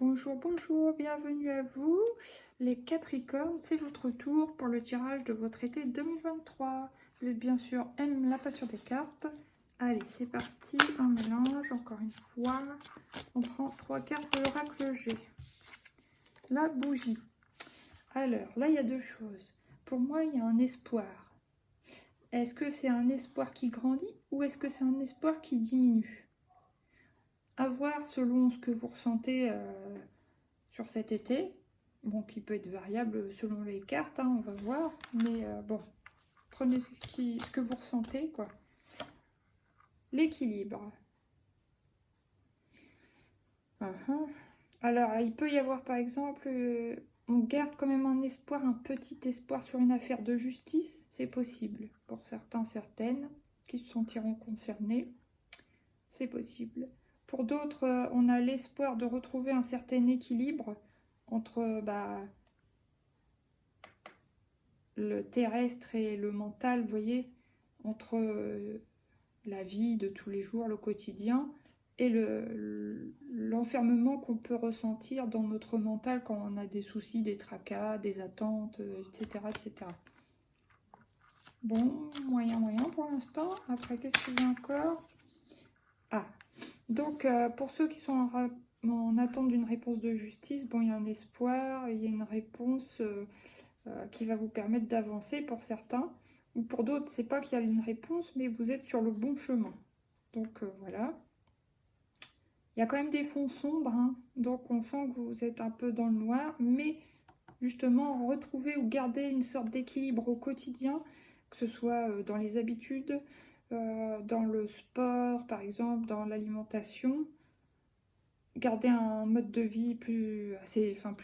bonjour, bonjour, bienvenue à vous, les Capricornes, c'est votre tour pour le tirage de votre été 2023. Vous êtes bien sûr M, la passion des cartes. Allez, c'est parti, on mélange encore une fois. On prend 3 cartes de l'oracle G. La bougie. Alors, là, il y a deux choses. Pour moi, il y a un espoir. Est-ce que c'est un espoir qui grandit ou est-ce que c'est un espoir qui diminue? À voir selon ce que vous ressentez sur cet été. Bon, qui peut être variable selon les cartes, hein, on va voir. Mais bon, prenez ce que vous ressentez, quoi. L'équilibre. Alors, il peut y avoir, par exemple, on garde quand même un espoir, un petit espoir sur une affaire de justice. C'est possible pour certains, certaines qui se sentiront concernés. C'est possible. Pour d'autres, on a l'espoir de retrouver un certain équilibre entre le terrestre et le mental, vous voyez, entre la vie de tous les jours, le quotidien, et l'enfermement qu'on peut ressentir dans notre mental quand on a des soucis, des tracas, des attentes, etc., etc. Bon, moyen pour l'instant. Après, qu'est-ce qu'il y a encore? Ah, donc pour ceux qui sont en attente d'une réponse de justice, bon, il y a un espoir, il y a une réponse qui va vous permettre d'avancer pour certains. Ou pour d'autres, c'est pas qu'il y a une réponse, mais vous êtes sur le bon chemin. Donc voilà. Il y a quand même des fonds sombres, hein, donc on sent que vous êtes un peu dans le noir, mais justement, retrouver ou garder une sorte d'équilibre au quotidien, que ce soit dans les habitudes, dans le sport, par exemple, dans l'alimentation. Garder un mode de vie plus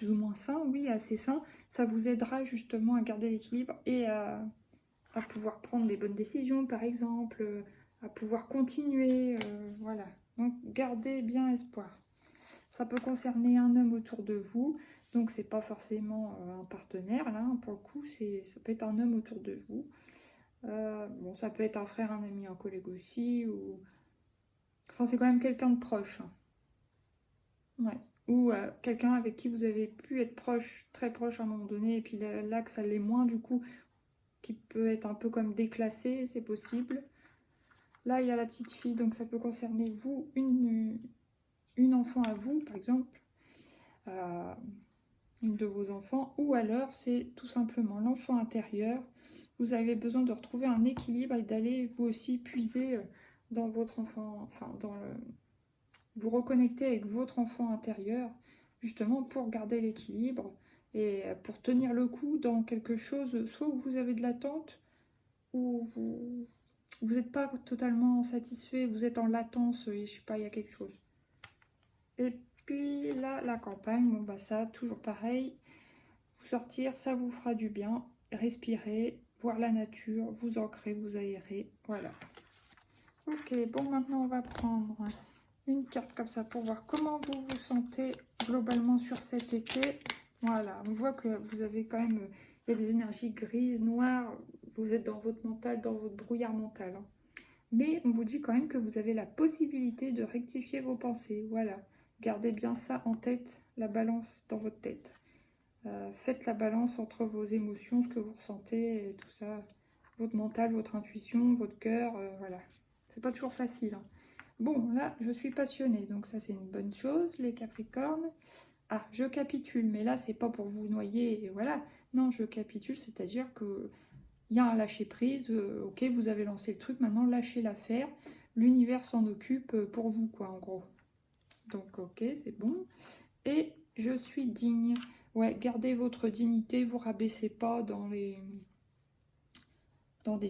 ou moins sain, oui, assez sain, ça vous aidera justement à garder l'équilibre et à pouvoir prendre des bonnes décisions, par exemple, à pouvoir continuer, voilà. Donc, gardez bien espoir. Ça peut concerner un homme autour de vous, donc c'est pas forcément un partenaire, là, hein, pour le coup, ça peut être un homme autour de vous. Bon, ça peut être un frère, un ami, un collègue aussi, ou... Enfin, c'est quand même quelqu'un de proche. Hein. Ouais. Ou quelqu'un avec qui vous avez pu être proche, très proche à un moment donné, et puis là que ça l'est moins, du coup, qui peut être un peu comme déclassé, c'est possible. Là, il y a la petite fille, donc ça peut concerner vous, une enfant à vous, par exemple, une de vos enfants, ou alors c'est tout simplement l'enfant intérieur. Vous avez besoin de retrouver un équilibre et d'aller vous aussi puiser dans votre enfant, enfin, vous reconnecter avec votre enfant intérieur, justement pour garder l'équilibre et pour tenir le coup dans quelque chose, soit où vous avez de l'attente, ou vous n'êtes pas totalement satisfait, vous êtes en latence, et je sais pas, il y a quelque chose. Et puis là, la campagne, bon bah ça, toujours pareil, vous sortir, ça vous fera du bien, respirer, voir la nature, vous ancrer, vous aérer, voilà. Ok, bon maintenant on va prendre une carte comme ça pour voir comment vous vous sentez globalement sur cet été. Voilà, on voit que vous avez quand même, il y a des énergies grises, noires, vous êtes dans votre mental, dans votre brouillard mental. Hein. Mais on vous dit quand même que vous avez la possibilité de rectifier vos pensées. Voilà, gardez bien ça en tête, la balance dans votre tête. Faites la balance entre vos émotions, ce que vous ressentez et tout ça. Votre mental, votre intuition, votre cœur, voilà. C'est pas toujours facile. Hein. Bon, là, je suis passionnée, donc ça, c'est une bonne chose, les Capricornes. Ah, je capitule, mais là, c'est pas pour vous noyer, et voilà. Non, je capitule, c'est-à-dire que il y a un lâcher-prise, ok, vous avez lancé le truc, maintenant, lâchez l'affaire. L'univers s'en occupe pour vous, quoi, en gros. Donc, ok, c'est bon. Et je suis digne. Ouais, gardez votre dignité, vous rabaissez pas dans des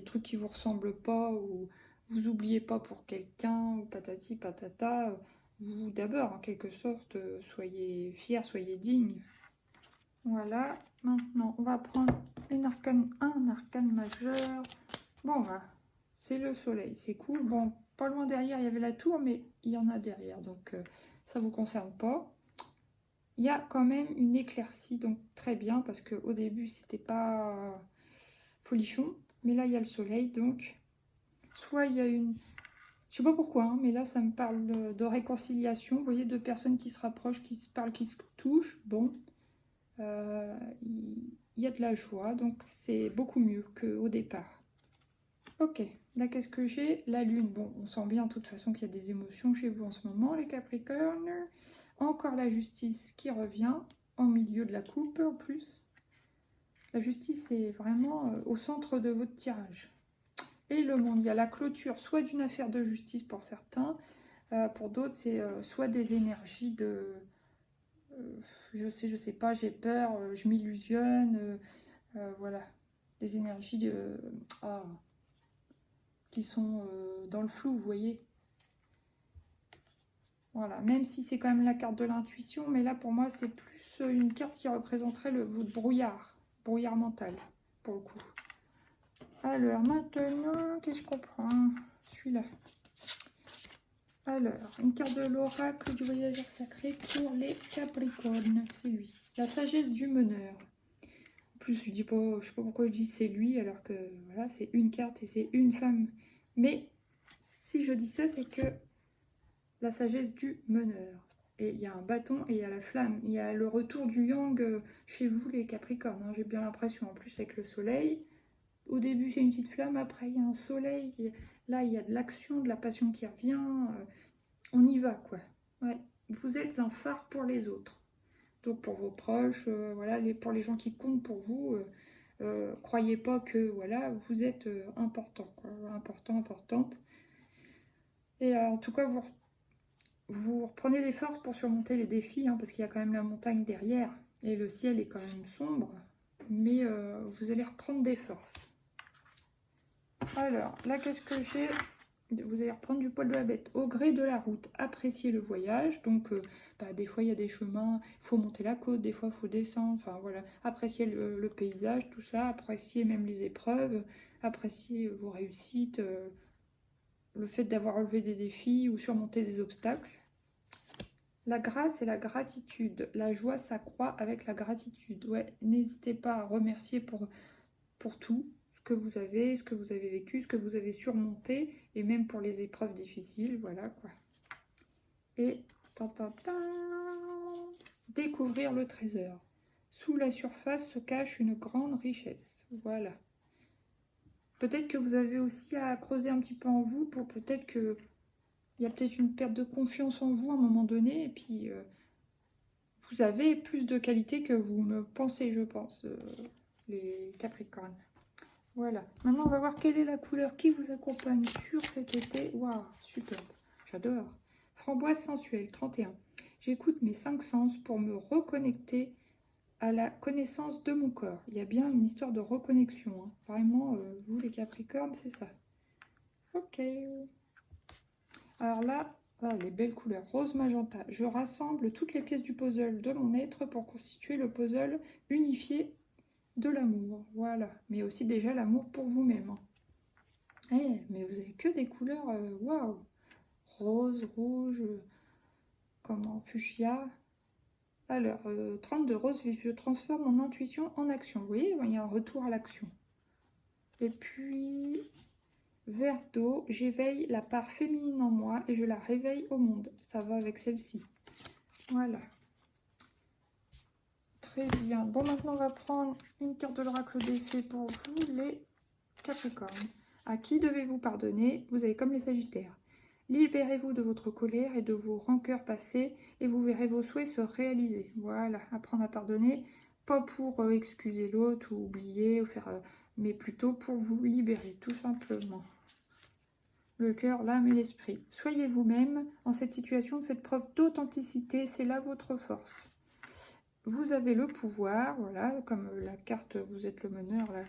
trucs qui vous ressemblent pas, ou vous oubliez pas pour quelqu'un, ou patati patata. Vous d'abord, en quelque sorte, soyez fiers, soyez dignes. Voilà, maintenant on va prendre un arcane majeur. Bon, voilà, c'est le soleil, c'est cool. Bon, pas loin derrière, il y avait la tour, mais il y en a derrière, donc ça vous concerne pas. Il y a quand même une éclaircie, donc très bien, parce qu'au début, c'était pas folichon. Mais là, il y a le soleil, donc soit il y a une Je sais pas pourquoi, hein, mais là, ça me parle réconciliation. Vous voyez, deux personnes qui se rapprochent, qui se parlent, qui se touchent. Bon, il y a de la joie, donc c'est beaucoup mieux qu'au départ. Ok, là, qu'est-ce que j'ai? La lune. Bon, on sent bien, de toute façon, qu'il y a des émotions chez vous en ce moment, les Capricornes. Encore la justice qui revient, en milieu de la coupe, en plus. La justice est vraiment au centre de votre tirage. Et le monde, il y a la clôture, soit d'une affaire de justice pour certains, pour d'autres, c'est soit des énergies de... je sais pas, j'ai peur, je m'illusionne, voilà. Des énergies qui sont dans le flou, vous voyez. Voilà, même si c'est quand même la carte de l'intuition, mais là, pour moi, c'est plus une carte qui représenterait votre brouillard mental, pour le coup. Alors, maintenant, qu'est-ce qu'on prend? Celui-là. Alors, une carte de l'oracle du voyageur sacré pour les Capricornes, c'est lui. La sagesse du meneur. En plus, je sais pas pourquoi je dis c'est lui, alors que voilà, c'est une carte et c'est une femme. Mais si je dis ça, c'est que la sagesse du meneur. Et il y a un bâton et il y a la flamme. Il y a le retour du yang chez vous, les Capricornes. Hein, j'ai bien l'impression, en plus avec le soleil. Au début, c'est une petite flamme, après, il y a un soleil. Et là, il y a de l'action, de la passion qui revient. On y va, quoi. Ouais. Vous êtes un phare pour les autres. Donc, pour vos proches, voilà, pour les gens qui comptent pour vous, croyez pas que, voilà, vous êtes important, quoi. Important, importante. Et en tout cas, vous reprenez des forces pour surmonter les défis, hein, parce qu'il y a quand même la montagne derrière. Et le ciel est quand même sombre. Mais vous allez reprendre des forces. Alors, là, qu'est-ce que j'ai? Vous allez reprendre du poil de la bête. Au gré de la route, appréciez le voyage. Donc, des fois, il y a des chemins, il faut monter la côte, des fois, il faut descendre. Enfin, voilà. Appréciez le paysage, tout ça. Appréciez même les épreuves. Appréciez vos réussites. Le fait d'avoir relevé des défis ou surmonté des obstacles. La grâce et la gratitude. La joie s'accroît avec la gratitude. Ouais, n'hésitez pas à remercier pour tout. Ce que vous avez vécu, ce que vous avez surmonté, et même pour les épreuves difficiles, voilà quoi. Et découvrir le trésor. Sous la surface se cache une grande richesse, voilà. Peut-être que vous avez aussi à creuser un petit peu en vous, pour peut-être que il y a peut-être une perte de confiance en vous à un moment donné, et puis vous avez plus de qualité que vous ne pensez, je pense, les Capricornes. Voilà. Maintenant, on va voir quelle est la couleur qui vous accompagne sur cet été. Waouh, superbe. J'adore. Framboise sensuelle, 31. J'écoute mes 5 sens pour me reconnecter à la connaissance de mon corps. Il y a bien une histoire de reconnexion. Hein. Vraiment, vous les Capricornes, c'est ça. Ok. Alors là, les belles couleurs. Rose magenta. Je rassemble toutes les pièces du puzzle de mon être pour constituer le puzzle unifié de l'amour, voilà, mais aussi déjà l'amour pour vous-même. Mais vous avez que des couleurs, waouh, rose, rouge, comment, fuchsia. Alors, 32 rose vif, je transforme mon intuition en action. Vous voyez, il y a un retour à l'action. Et puis, vert d'eau, j'éveille la part féminine en moi et je la réveille au monde. Ça va avec celle-ci. Voilà. Très bien. Bon, maintenant, on va prendre une carte de l'oracle des fées pour vous, les Capricorne. À qui devez-vous pardonner? Vous avez comme les Sagittaires. Libérez-vous de votre colère et de vos rancœurs passées et vous verrez vos souhaits se réaliser. Voilà, apprendre à pardonner, pas pour excuser l'autre ou oublier, ou faire, mais plutôt pour vous libérer, tout simplement. Le cœur, l'âme et l'esprit. Soyez vous-même. En cette situation, faites preuve d'authenticité, c'est là votre force. Vous avez le pouvoir, voilà, comme la carte, vous êtes le meneur, là.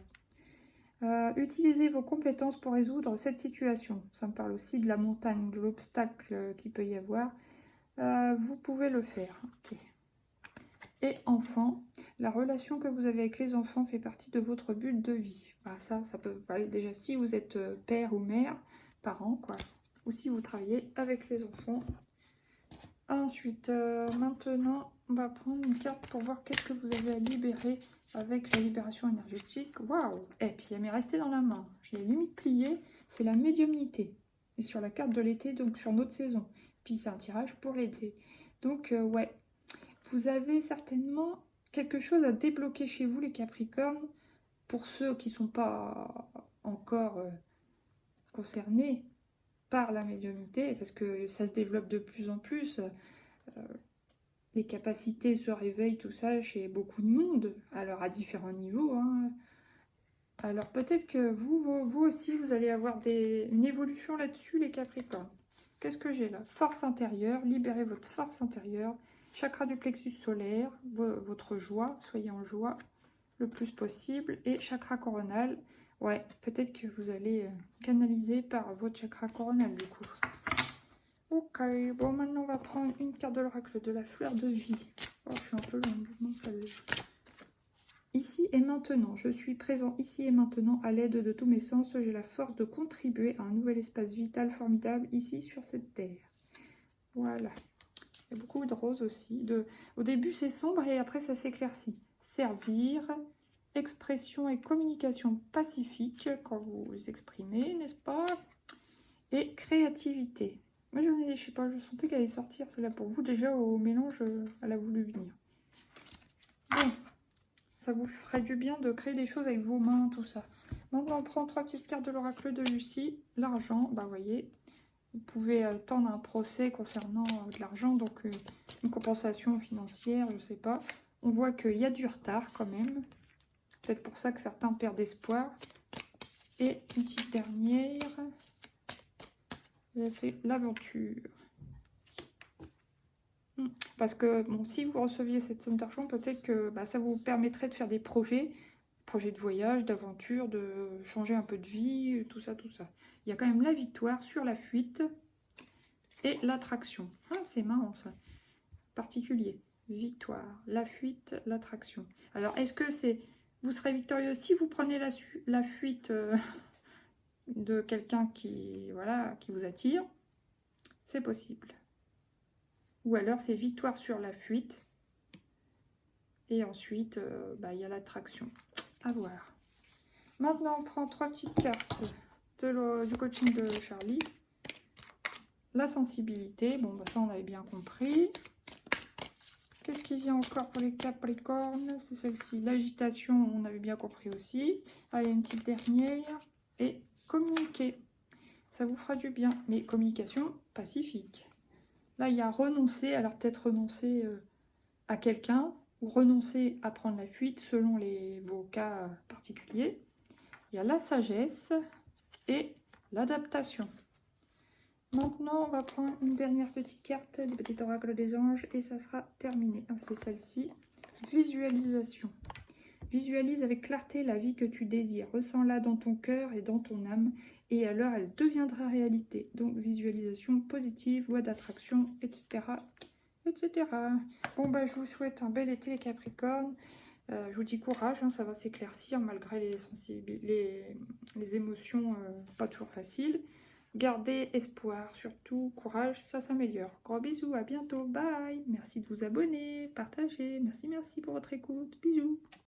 Utilisez vos compétences pour résoudre cette situation. Ça me parle aussi de la montagne, de l'obstacle qu'il peut y avoir. Vous pouvez le faire. Okay. Et enfant, la relation que vous avez avec les enfants fait partie de votre but de vie. Bah, ça peut vous parler déjà si vous êtes père ou mère, parent, quoi. Ou si vous travaillez avec les enfants. Ensuite, maintenant, on va prendre une carte pour voir qu'est-ce que vous avez à libérer avec la libération énergétique. Waouh! Et puis, elle m'est restée dans la main. Je l'ai limite pliée. C'est la médiumnité. Et sur la carte de l'été, donc sur notre saison. Puis c'est un tirage pour l'été. Donc ouais, vous avez certainement quelque chose à débloquer chez vous les Capricornes. Pour ceux qui ne sont pas encore concernés par la médiumnité, parce que ça se développe de plus en plus. Les capacités se réveillent, tout ça, chez beaucoup de monde, alors à différents niveaux. Hein. Alors peut-être que vous aussi, vous allez avoir une évolution là-dessus, les Capricornes. Qu'est-ce que j'ai là? Force intérieure, libérez votre force intérieure. Chakra du plexus solaire, votre joie, soyez en joie le plus possible. Et chakra coronal, ouais, peut-être que vous allez canaliser par votre chakra coronal du coup. Ok, bon maintenant on va prendre une carte de l'oracle de la fleur de vie. Oh, je suis un peu longue, non, ça va. Ici et maintenant, je suis présent ici et maintenant à l'aide de tous mes sens. J'ai la force de contribuer à un nouvel espace vital formidable ici sur cette terre. Voilà. Il y a beaucoup de roses aussi. Au début c'est sombre et après ça s'éclaircit. Servir, expression et communication pacifique quand vous vous exprimez, n'est-ce pas? Et créativité. Moi je sais pas, je sentais qu'elle allait sortir, c'est là pour vous déjà au mélange, elle a voulu venir. Bon, ça vous ferait du bien de créer des choses avec vos mains, tout ça. Maintenant on prend 3 petites cartes de l'oracle de Lucie. L'argent, bah vous voyez, vous pouvez tendre un procès concernant de l'argent, donc une compensation financière, je sais pas. On voit qu'il y a du retard quand même. Peut-être pour ça que certains perdent espoir. Et une petite dernière, c'est l'aventure. Parce que bon, si vous receviez cette somme d'argent, peut-être que bah, ça vous permettrait de faire des projets de voyage, d'aventure, de changer un peu de vie, tout ça, tout ça. Il y a quand même la victoire sur la fuite et l'attraction. Ah, c'est marrant ça. Particulier. Victoire, la fuite, l'attraction. Alors, est-ce que vous serez victorieux si vous prenez la fuite de quelqu'un qui vous attire? C'est possible. Ou alors, c'est victoire sur la fuite. Et ensuite, il y a l'attraction. À voir. Maintenant, on prend 3 petites cartes du coaching de Charlie. La sensibilité. Bon, ça, on avait bien compris. Qu'est-ce qui vient encore pour les Capricornes? C'est celle-ci. L'agitation, on avait bien compris aussi. Allez, une petite dernière. Et communiquer. Ça vous fera du bien. Mais communication pacifique. Là, il y a renoncer. Alors, peut-être renoncer à quelqu'un ou renoncer à prendre la fuite selon vos cas particuliers. Il y a la sagesse et l'adaptation. Maintenant, on va prendre une dernière petite carte, le petit oracle des anges, et ça sera terminé. C'est celle-ci. Visualisation. Visualise avec clarté la vie que tu désires. Ressens-la dans ton cœur et dans ton âme, et alors elle deviendra réalité. Donc, visualisation positive, loi d'attraction, etc., etc. Bon, je vous souhaite un bel été, les Capricornes. Je vous dis courage, hein, ça va s'éclaircir malgré les émotions pas toujours faciles. Gardez espoir, surtout courage, ça s'améliore. Gros bisous, à bientôt, bye. Merci de vous abonner, partager, merci pour votre écoute, bisous.